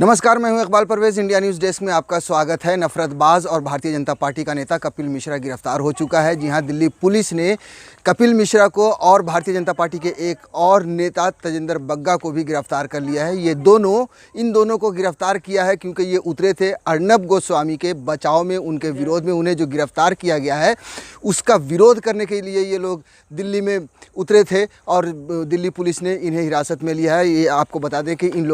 नमस्कार, मैं हूं Iqbal Parvez. India news desk में आपका स्वागत है। नफरतबाज और भारतीय जनता पार्टी का नेता कपिल मिश्रा गिरफ्तार हो चुका है। जी हां, दिल्ली पुलिस ने कपिल मिश्रा को और भारतीय जनता पार्टी के एक और नेता तजिंदर बग्गा को भी गिरफ्तार कर लिया है। इन दोनों को गिरफ्तार किया है क्योंकि ये उतरे थे अर्नब गोस्वामी के बचाव में, उनके विरोध में। उन्हें जो गिरफ्तार किया गया है उसका विरोध करने के लिए ये लोग दिल्ली में उतरे थे और दिल्ली पुलिस ने इन्हें हिरासत में लिया है। ये आपको बता दें कि इन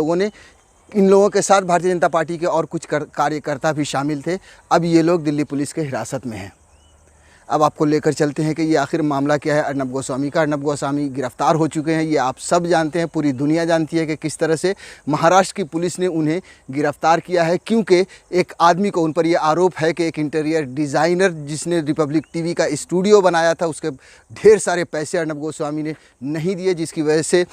लोगों के साथ भारतीय जनता पार्टी के और कुछ कार्यकर्ता भी शामिल थे। अब ये लोग दिल्ली पुलिस के हिरासत में हैं। अब आपको लेकर चलते हैं कि ये आखिर मामला क्या है अर्नब गोस्वामी का। अर्नब गोस्वामी गिरफ्तार हो चुके हैं, ये आप सब जानते हैं, पूरी दुनिया जानती है कि किस तरह से महाराष्ट्र की पुलिस ने उन्हें गिरफ्तार किया है। क्योंकि एक आदमी को, उन पर यह आरोप है कि एक इंटीरियर डिज़ाइनर जिसने रिपब्लिक टीवी का स्टूडियो बनाया था, उसके ढेर सारे पैसे अर्नब गोस्वामी ने नहीं दिए, जिसकी वजह से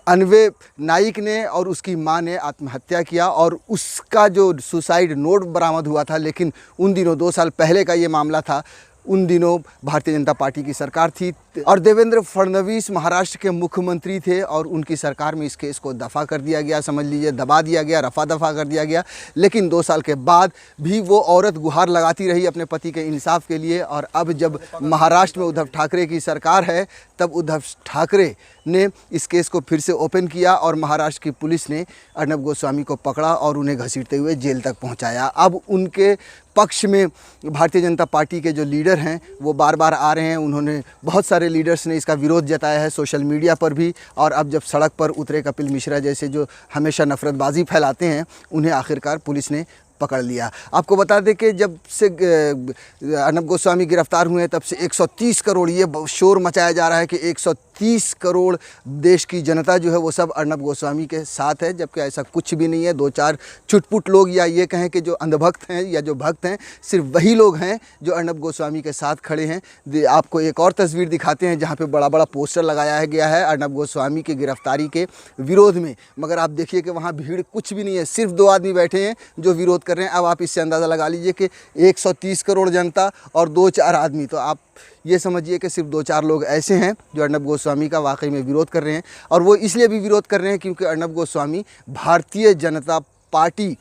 अन्वय नाइक ने और उसकी मां ने आत्महत्या किया और उसका जो सुसाइड नोट बरामद हुआ था। लेकिन उन दिनों 2 साल पहले का ये मामला था, उन दिनों भारतीय जनता पार्टी की सरकार थी और देवेंद्र फडणवीस महाराष्ट्र के मुख्यमंत्री थे और उनकी सरकार में इस केस को दफ़ा कर दिया गया, समझ लीजिए दबा दिया गया, रफा दफ़ा कर दिया गया। लेकिन 2 साल के बाद भी वो औरत गुहार लगाती रही अपने पति के इंसाफ के लिए। और अब जब महाराष्ट्र में उद्धव ठाकरे की सरकार है, तब उद्धव ठाकरे ने इस केस को फिर से ओपन किया और महाराष्ट्र की पुलिस ने अर्नब गोस्वामी को पकड़ा और उन्हें घसीटते हुए जेल तक पहुंचाया। अब उनके पक्ष में भारतीय जनता पार्टी के जो लीडर हैं वो बार बार आ रहे हैं। उन्होंने, बहुत सारे लीडर्स ने इसका विरोध जताया है सोशल मीडिया पर भी। और अब जब सड़क पर उतरे कपिल मिश्रा जैसे जो हमेशा नफरतबाजी फैलाते हैं, उन्हें आखिरकार पुलिस ने पकड़ लिया। आपको बता दें कि जब से अर्नब गोस्वामी गिरफ्तार हुए हैं तब से 130 करोड़, ये शोर मचाया जा रहा है कि 130 करोड़ देश की जनता जो है वो सब अर्नब गोस्वामी के साथ है, जबकि ऐसा कुछ भी नहीं है। 2-4 चुटपुट लोग, या ये कहें कि जो अंधभक्त हैं या जो भक्त हैं, सिर्फ वही लोग हैं जो अर्नब गोस्वामी के साथ खड़े हैं। आपको एक और तस्वीर दिखाते हैं जहाँ पे बड़ा बड़ा पोस्टर लगाया गया है अर्नब गोस्वामी की गिरफ्तारी के विरोध में, मगर आप देखिए कि वहाँ भीड़ कुछ भी नहीं है। सिर्फ 2 आदमी बैठे हैं जो विरोध कर रहे हैं। अब आप इससे अंदाज़ा लगा लीजिए कि 130 करोड़ जनता और 2-4 आदमी, तो आप ये समझिए कि सिर्फ 2-4 लोग ऐसे हैं जो अर्नब गोस्वामी का वाकई में विरोध कर रहे हैं। और वो इसलिए भी विरोध कर रहे हैं क्योंकि अर्नब गोस्वामी भारतीय जनता पार्टी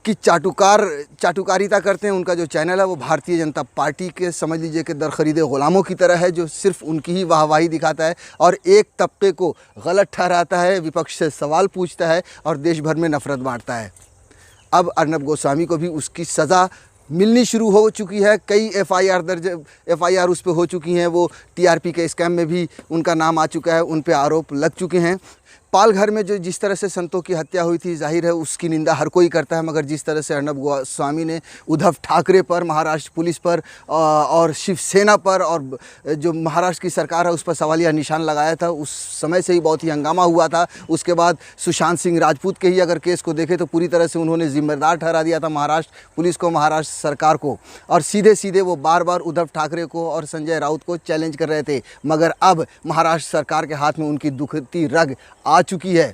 की चाटुकारिता करते हैं। उनका जो चैनल है वो भारतीय जनता पार्टी के, समझ लीजिए कि दर खरीदे ग़ुलामों की तरह है, जो सिर्फ उनकी ही वाहवाही दिखाता है और एक तबके को गलत ठहराता है, विपक्ष से सवाल पूछता है और देश भर में नफरत बांटता है। अब अर्नब गोस्वामी को भी उसकी सज़ा मिलनी शुरू हो चुकी है। कई एफआईआर उस पर हो चुकी हैं। वो टीआरपी के स्कैम में भी उनका नाम आ चुका है, उन पे आरोप लग चुके हैं। पालघर में जो जिस तरह से संतों की हत्या हुई थी, जाहिर है उसकी निंदा हर कोई करता है, मगर जिस तरह से अर्नब गोस्वामी ने उद्धव ठाकरे पर, महाराष्ट्र पुलिस पर और शिवसेना पर और जो महाराष्ट्र की सरकार है उस पर सवालिया निशान लगाया था, उस समय से ही बहुत ही हंगामा हुआ था। उसके बाद सुशांत सिंह राजपूत के ही अगर केस को देखें तो पूरी तरह से उन्होंने जिम्मेदार ठहरा दिया था महाराष्ट्र पुलिस को, महाराष्ट्र सरकार को, और सीधे सीधे वो बार बार उद्धव ठाकरे को और संजय राउत को चैलेंज कर रहे थे। मगर अब महाराष्ट्र सरकार के हाथ में उनकी दुखती रग आ चुकी है।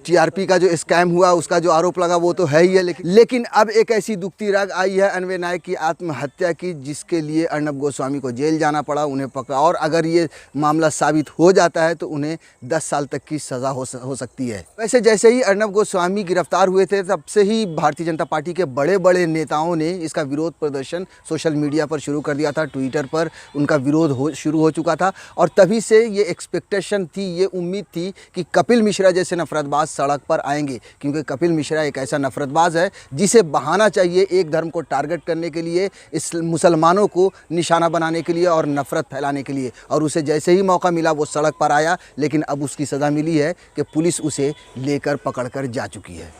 टीआरपी का जो स्कैम हुआ, उसका जो आरोप लगा, वो तो है ही है, लेकिन अब एक ऐसी दुखती राग आई है अन्वय नाइक की आत्महत्या की, जिसके लिए अर्नब गोस्वामी को जेल जाना पड़ा, उन्हें पकड़ा। और अगर ये मामला साबित हो जाता है तो उन्हें 10 साल तक की सज़ा हो सकती है। वैसे जैसे ही अर्नब गोस्वामी गिरफ्तार हुए थे, तब से ही भारतीय जनता पार्टी के बड़े बड़े नेताओं ने इसका विरोध प्रदर्शन सोशल मीडिया पर शुरू कर दिया था। ट्विटर पर उनका विरोध शुरू हो चुका था और तभी से ये एक्सपेक्टेशन थी, ये उम्मीद थी कि कपिल मिश्रा जैसे नफरतबाज सड़क पर आएंगे, क्योंकि कपिल मिश्रा एक ऐसा नफरतबाज है जिसे बहाना चाहिए एक धर्म को टारगेट करने के लिए, इस मुसलमानों को निशाना बनाने के लिए और नफरत फैलाने के लिए। और उसे जैसे ही मौका मिला वो सड़क पर आया, लेकिन अब उसकी सज़ा मिली है कि पुलिस उसे लेकर पकड़ कर जा चुकी है।